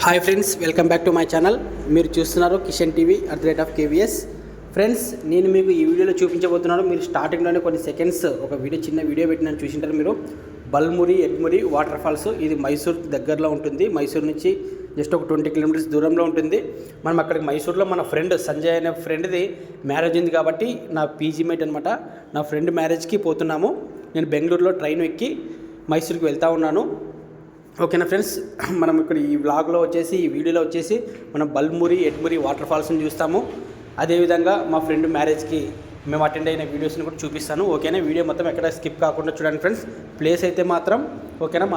Hi friends, welcome back to my channel. మీరు చూస్తున్నారు Kishan TV @KVS. Friends, నేను మీకు ఈ వీడియోలో చూపించబోతున్నాను. మీరు స్టార్టింగ్లోనే కొన్ని సెకండ్స్ ఒక చిన్న వీడియో పెట్టినట్టు చూసింటారు మీరు. Balmuri ఎడ్మురి water falls. ఇది మైసూర్ దగ్గరలో ఉంటుంది. మైసూర్ నుంచి జస్ట్ ఒక 20 కిలోమీటర్స్ దూరంలో ఉంటుంది. మనం అక్కడికి మైసూర్లో మన ఫ్రెండ్ సంజయ్ అనే ఫ్రెండ్ది మ్యారేజ్ ఉంది కాబట్టి నా పీజీ మేట్ అనమాట. నా ఫ్రెండ్ మ్యారేజ్కి పోతున్నాము. నేను బెంగళూరులో ట్రైన్ ఎక్కి మైసూర్కి వెళ్తూ ఉన్నాను. ఓకేనా ఫ్రెండ్స్, మనం ఇక్కడ ఈ వ్లాగ్లో వచ్చేసి ఈ వీడియోలో వచ్చేసి మనం బల్మురి ఎడ్మురి వాటర్ ఫాల్స్ని చూస్తాము. అదేవిధంగా మా ఫ్రెండ్ మ్యారేజ్కి మేము అటెండ్ అయిన వీడియోస్ని కూడా చూపిస్తాను. ఓకేనా, వీడియో మొత్తం ఎక్కడ స్కిప్ కాకుండా చూడండి ఫ్రెండ్స్. ప్లేస్ అయితే మాత్రం ఓకేనా,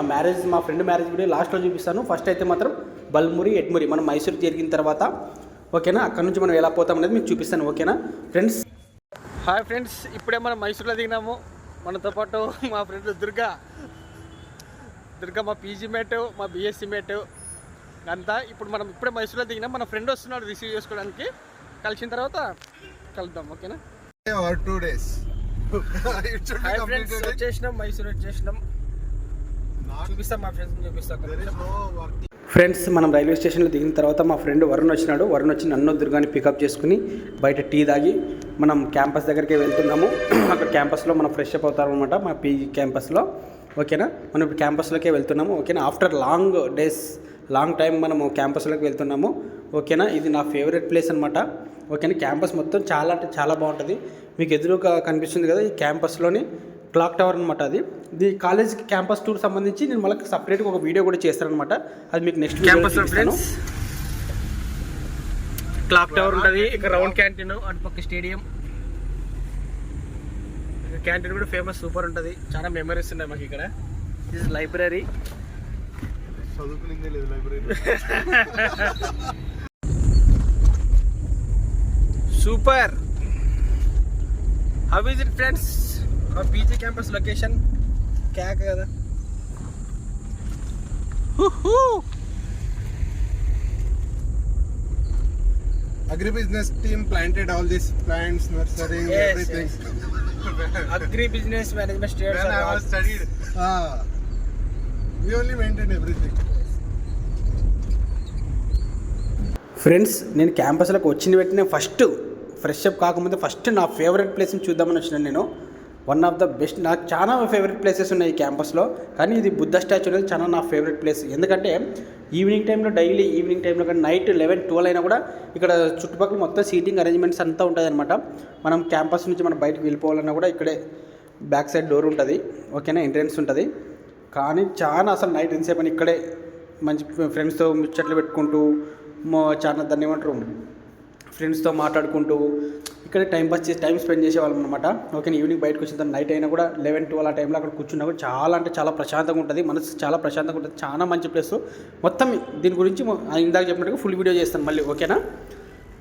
మా ఫ్రెండ్ మ్యారేజ్ వీడియో లాస్ట్లో చూపిస్తాను. ఫస్ట్ అయితే మాత్రం బల్మురి ఎడ్మురి మనం మైసూర్ జరిగిన తర్వాత ఓకేనా, అక్కడ నుంచి మనం ఎలా పోతాం అనేది మీకు చూపిస్తాను. ఓకేనా ఫ్రెండ్స్. హాయ్ ఫ్రెండ్స్, ఇప్పుడే మనం మైసూర్లో దిగినాము. మనతో పాటు మా ఫ్రెండ్ దుర్గా మా పీజీ మేట్, మా బీఎస్సీ మేట్ అంతా. ఇప్పుడు మనం ఇప్పుడే మైసూర్లో దిగినాం. మన ఫ్రెండ్ వస్తున్నాడు రిసీవ్ చేసుకోవడానికి. కలిసిన తర్వాత కలుద్దాం. ఓకేనా. 2 days. వచ్చేసినాం, మైసూర్ వచ్చేసినాం. చూపిస్తాం, మా ఫ్రెండ్స్ చూపిస్తాం. ఫ్రెండ్స్, మనం రైల్వే స్టేషన్లో దిగిన తర్వాత మా ఫ్రెండ్ వరుణ్ వచ్చినాడు. వరుణ్ వచ్చి నన్ను దుర్గాని పికప్ చేసుకుని బయట టీ తాగి మనం క్యాంపస్ దగ్గరికి వెళ్తున్నాము. అక్కడ క్యాంపస్లో మనం ఫ్రెష్ అప్ అవుతాం అనమాట, మా పీజీ క్యాంపస్లో. ఓకేనా, మనం ఇప్పుడు క్యాంపస్లోకే వెళ్తున్నాము. ఓకేనా, ఆఫ్టర్ లాంగ్ టైం మనము క్యాంపస్లోకి వెళ్తున్నాము. ఓకేనా, ఇది నా ఫేవరెట్ ప్లేస్ అనమాట. ఓకేనా, క్యాంపస్ మొత్తం చాలా అంటే చాలా బాగుంటుంది. మీకు ఎదురుగా కనిపిస్తుంది కదా, ఈ క్యాంపస్లోని క్లాక్ టవర్ అనమాట. ఇది కాలేజ్కి క్యాంపస్ టూర్ సంబంధించి నేను మళ్ళీ సపరేట్గా ఒక వీడియో కూడా చేస్తానమాట. అది మీకు next campus friends. Clock tower ఉంటుంది, ఇక రౌండ్ క్యాంటీన్, అటుపక్క స్టేడియం. క్యాంటీన్ కూడా ఫేమస్, సూపర్ ఉంటుంది. చాలా మెమరీస్ ఉన్నాయి మాకు ఇక్కడ. This library. చదువుకునే లేదు library. Super. How is it friends? మా పీజీ క్యాంపస్ లొకేషన్ క్యాక్ కదా. Agribusiness team planted all these plants, nursery, everything. Agribusiness management students. When I was studied, we only maintained everything. Friends, నేను క్యాంపస్లోకి వచ్చిన వెంటనే first fresh up కాకముందే first నా favourite ప్లేస్ని చూద్దామని వచ్చినాను నేను. వన్ ఆఫ్ ద బెస్ట్, నాకు చాలా ఫేవరెట్ ప్లేసెస్ ఉన్నాయి ఈ క్యాంపస్లో. కానీ ఇది బుద్ధ స్టాచ్యూ అనేది చాలా నా ఫేవరెట్ ప్లేస్. ఎందుకంటే ఈవినింగ్ టైంలో, డైలీ ఈవినింగ్ టైంలో కానీ నైట్ 11-12 అయినా కూడా ఇక్కడ చుట్టుపక్కల మొత్తం సీటింగ్ అరేంజ్మెంట్స్ అంతా ఉంటుంది అనమాట. మనం క్యాంపస్ నుంచి మనం బయటకు వెళ్ళిపోవాలన్నా కూడా ఇక్కడే బ్యాక్ సైడ్ డోర్ ఉంటుంది. ఓకేనా, ఎంట్రెన్స్ ఉంటుంది. కానీ చాలా అసలు నైట్ ఎంతసేపు అని ఇక్కడే మంచి ఫ్రెండ్స్తో ముచ్చట్లు పెట్టుకుంటూ చాలా దాన్ని ఏమంటారు, ఫ్రెండ్స్తో మాట్లాడుకుంటూ ఇక్కడ టైం స్పెండ్ చేసేవాళ్ళం అనమాట. ఓకే, ఈవినింగ్ బయటకు వచ్చిన నైట్ అయినా కూడా 11-12 ఆ టైంలో అక్కడ కూర్చున్నా కూడా చాలా అంటే చాలా ప్రశాంతంగా ఉంటుంది. మనసు చాలా ప్రశాంతంగా ఉంటుంది. చాలా మంచి ప్లేస్. మొత్తం దీని గురించి ఇందాక చెప్పినట్టుగా ఫుల్ వీడియో చేస్తాను మళ్ళీ. ఓకేనా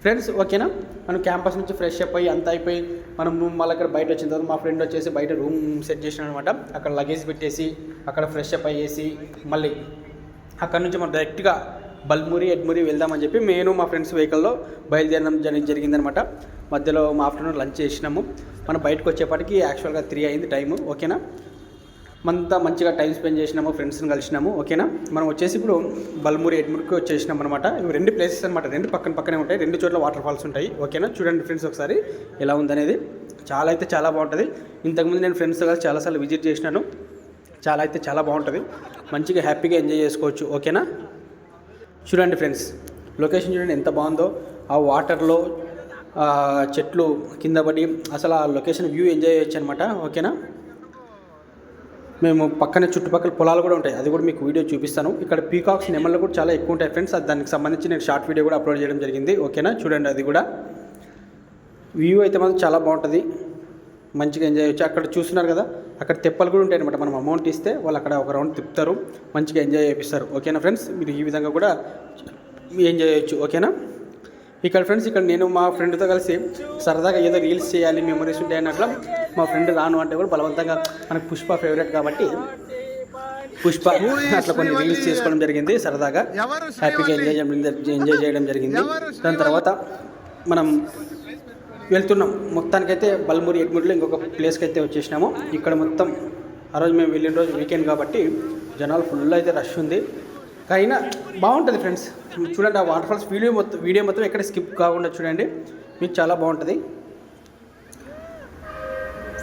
ఫ్రెండ్స్. ఓకేనా, మనం క్యాంపస్ నుంచి ఫ్రెష్ అప్ అయ్యి అంతా అయిపోయి మనం మళ్ళీ అక్కడ బయట వచ్చిన తర్వాత మా ఫ్రెండ్ వచ్చేసి బయట రూమ్ సెట్ చేసినాడు అనమాట. అక్కడ లగేజ్ పెట్టేసి అక్కడ ఫ్రెష్ అప్ అయ్యేసి మళ్ళీ అక్కడ నుంచి మనం డైరెక్ట్గా బల్మురి ఎడ్మురి వెళ్దామని చెప్పి నేను మా ఫ్రెండ్స్ వెహికల్లో బయలుదేరడం జరిగిందనమాట. మధ్యలో మా ఆఫ్టర్నూన్ లంచ్ చేసినాము. మనం బయటకు వచ్చేప్పటికి యాక్చువల్గా 3 అయింది టైము. ఓకేనా, మనతో మంచిగా టైం స్పెండ్ చేసినాము, ఫ్రెండ్స్ని కలిసినాము. ఓకేనా, మనం వచ్చేసి ఇప్పుడు బల్మురి ఎడ్మురికి వచ్చేసినాం అనమాట. ఇవి 2 ప్లేసెస్ అనమాట, 2 పక్కనే ఉంటాయి. 2 చోట్ల వాటర్ ఫాల్స్ ఉంటాయి. ఓకేనా, చూడండి ఫ్రెండ్స్ ఒకసారి ఎలా ఉందనేది. చాలా అయితే చాలా బాగుంటుంది. ఇంతకుముందు నేను ఫ్రెండ్స్తో కలిసి చాలాసార్లు విజిట్ చేసినాను. చాలా అయితే చాలా బాగుంటుంది. మంచిగా హ్యాపీగా ఎంజాయ్ చేసుకోవచ్చు. ఓకేనా, చూడండి ఫ్రెండ్స్, లొకేషన్ చూడండి ఎంత బాగుందో. ఆ వాటర్లో చెట్లు కింద పడి అసలు ఆ లొకేషన్ వ్యూ ఎంజాయ్ చేయొచ్చు అనమాట. ఓకేనా, మేము పక్కనే చుట్టుపక్కల పొలాలు కూడా ఉంటాయి. అది కూడా మీకు వీడియో చూపిస్తాను. ఇక్కడ పీకాక్స్, నెమళ్ళు కూడా చాలా ఎక్కువ ఉంటాయి ఫ్రెండ్స్. దానికి సంబంధించి నేను షార్ట్ వీడియో కూడా అప్లోడ్ చేయడం జరిగింది. ఓకేనా, చూడండి అది కూడా వ్యూ అయితే మాత్రం చాలా బాగుంటుంది. మంచిగా ఎంజాయ్ చేయొచ్చు. అక్కడ చూస్తున్నారు కదా, అక్కడ తెప్పలు కూడా ఉంటాయి అనమాట. మనం అమౌంట్ ఇస్తే వాళ్ళు అక్కడ ఒక రౌండ్ తిప్పుతారు, మంచిగా ఎంజాయ్ చేపిస్తారు. ఓకేనా ఫ్రెండ్స్, మీరు ఈ విధంగా కూడా ఎంజాయ్ చేయొచ్చు. ఓకేనా, ఇక్కడ ఫ్రెండ్స్, ఇక్కడ నేను మా ఫ్రెండ్తో కలిసి సరదాగా ఏదో రీల్స్ చేయాలి, మెమరీస్ ఉంటాయి అన్నట్లు మా ఫ్రెండ్ రాను అంటే కూడా బలవంతంగా, మనకు పుష్ప ఫేవరెట్ కాబట్టి పుష్ప అట్లా కొన్ని రీల్స్ చేసుకోవడం జరిగింది. సరదాగా హ్యాపీగా ఎంజాయ్ చేయడం జరిగింది. దాని తర్వాత మనం వెళ్తున్నాం. మొత్తానికైతే బల్మురి ఎడ్మురిలో ఇంకొక ప్లేస్కి అయితే వచ్చేసినాము. ఇక్కడ మొత్తం ఆ రోజు మేము వెళ్ళిన రోజు వీకెండ్ కాబట్టి జనాలు ఫుల్ అయితే రష్ ఉంది. అయినా బాగుంటుంది ఫ్రెండ్స్. చూడండి ఆ వాటర్ ఫాల్స్ వీడియో మొత్తం ఎక్కడ స్కిప్ కాకుండా చూడండి, మీకు చాలా బాగుంటుంది.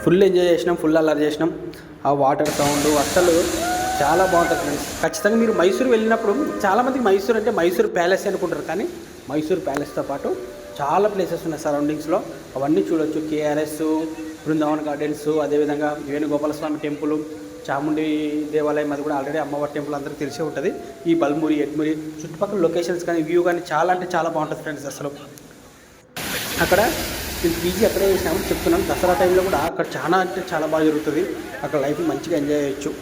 ఫుల్ ఎంజాయ్ చేసినాం, ఫుల్ అల్లరి చేసినాం. ఆ వాటర్ సౌండ్ అసలు చాలా బాగుంటుంది ఫ్రెండ్స్. ఖచ్చితంగా మీరు మైసూరు వెళ్ళినప్పుడు, చాలామందికి మైసూరు అంటే మైసూరు ప్యాలెస్ అనుకుంటారు, కానీ మైసూరు ప్యాలెస్తో పాటు చాలా ప్లేసెస్ ఉన్నాయి సరౌండింగ్స్లో, అవన్నీ చూడొచ్చు. కేఆర్ఎస్, బృందావన్ గార్డెన్స్, అదేవిధంగా వేణుగోపాలస్వామి టెంపుల్, చాముండి దేవాలయం, అది కూడా ఆల్రెడీ అమ్మవారి టెంపుల్ అందరికీ తెలిసే ఉంటుంది. ఈ బల్మురి, ఎడ్మురి చుట్టుపక్కల లొకేషన్స్ కానీ వ్యూ కానీ చాలా అంటే చాలా బాగుంటుంది ఫ్రెండ్స్. అసలు అక్కడ నేను పీజీ అక్కడే చేసినామని చెప్తున్నాను. దసరా టైంలో కూడా అక్కడ చాలా అంటే చాలా బాగా జరుగుతుంది. అక్కడ లైఫ్ మంచిగా ఎంజాయ్ చేయొచ్చు.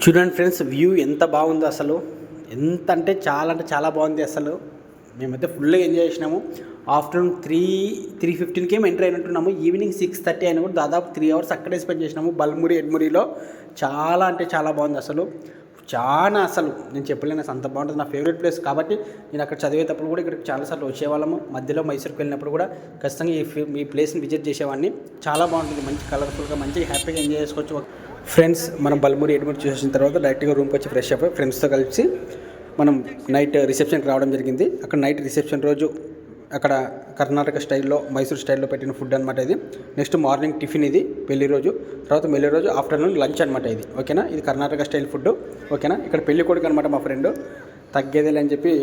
చూడండి ఫ్రెండ్స్, వ్యూ ఎంత బాగుందో అసలు. ఎంత అంటే చాలా బాగుంది అసలు. మేమైతే ఫుల్గా ఎంజాయ్ చేసినాము. ఆఫ్టర్నూన్ 3:15కి ఎంటర్ అయినట్టున్నాము. ఈవినింగ్ 6:30 అయినా కూడా దాదాపు 3 hours అక్కడే స్పెండ్ చేసినాము బల్మురి, ఎడ్మురిలో. చాలా అంటే చాలా బాగుంది అసలు. అసలు నేను చెప్పలేను, అంత బాగుంటుంది. నా ఫేవరెట్ ప్లేస్ కాబట్టి నేను అక్కడ చదివేటప్పుడు కూడా ఇక్కడికి చాలాసార్లు వచ్చేవాళ్ళము. మధ్యలో మైసూర్కి వెళ్ళినప్పుడు కూడా ఖచ్చితంగా ఈ ప్లేస్ని విజిట్ చేసేవాడిని. చాలా బాగుంటుంది, మంచి కలర్ఫుల్గా, మంచిగా హ్యాపీగా ఎంజాయ్ చేసుకోవచ్చు. ఫ్రెండ్స్, మనం బల్మురి, ఎడ్మురి చూసేసిన తర్వాత డైరెక్ట్గా రూమ్కి వచ్చి ఫ్రెష్ అప్ ఫ్రెండ్స్తో కలిసి మనం నైట్ రిసెప్షన్కి రావడం జరిగింది. అక్కడ నైట్ రిసెప్షన్ రోజు అక్కడ కర్ణాటక స్టైల్లో, మైసూర్ స్టైల్లో పెట్టిన ఫుడ్ అనమాట ఇది. నెక్స్ట్ మార్నింగ్ టిఫిన్ ఇది పెళ్లి రోజు. తర్వాత పెళ్లి రోజు ఆఫ్టర్నూన్ లంచ్ అనమాట ఇది. ఓకేనా, ఇది కర్ణాటక స్టైల్ ఫుడ్. ఓకేనా, ఇక్కడ పెళ్లి కొడుకు అనమాట మా ఫ్రెండ్. తగ్గేదేలే అని చెప్పి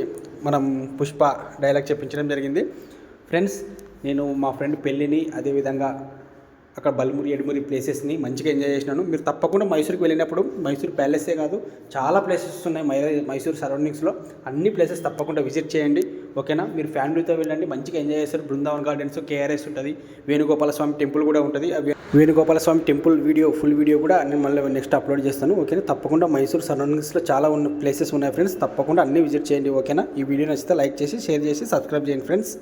మనం పుష్ప డైలాగ్ చెప్పించడం జరిగింది. ఫ్రెండ్స్, నేను మా ఫ్రెండ్ పెళ్ళిని, అదేవిధంగా అక్కడ బల్మురి ఎడుమురి ప్లేసెస్ని మంచిగా ఎంజాయ్ చేసినాను. మీరు తప్పకుండా మైసూర్కి వెళ్ళినప్పుడు మైసూర్ ప్యాలెసే కాదు చాలా ప్లేసెస్ ఉన్నాయి మైసూర్ సరౌండింగ్స్లో. అన్ని ప్లేసెస్ తప్పకుండా విజిట్ చేయండి, ఓకేనా. మీరు ఫ్యామిలీతో వెళ్ళండి, మంచిగా ఎంజాయ్ చేస్తారు. బృందావన్ గార్డెన్స్, కేఆర్ఎస్ ఉంటుంది, వేణుగోపాల స్వామి టెంపుల్ కూడా ఉంటుంది. వేణుగోపాల స్వామి టెంపుల్ ఫుల్ వీడియో కూడా నేను మళ్ళీ నెక్స్ట్ అప్లోడ్ చేస్తాను, ఓకేనా. తప్పకుండా మైసూర్ సరౌండింగ్స్లో చాలా ప్లేసెస్ ఉన్నాయి ఫ్రెండ్స్, తప్పకుండా అన్ని విజిట్ చేయండి, ఓకేనా. ఈ వీడియో నచ్చితే లైక్ చేసి షేర్ చేసి సబ్స్క్రైబ్ చేయండి ఫ్రెండ్స్.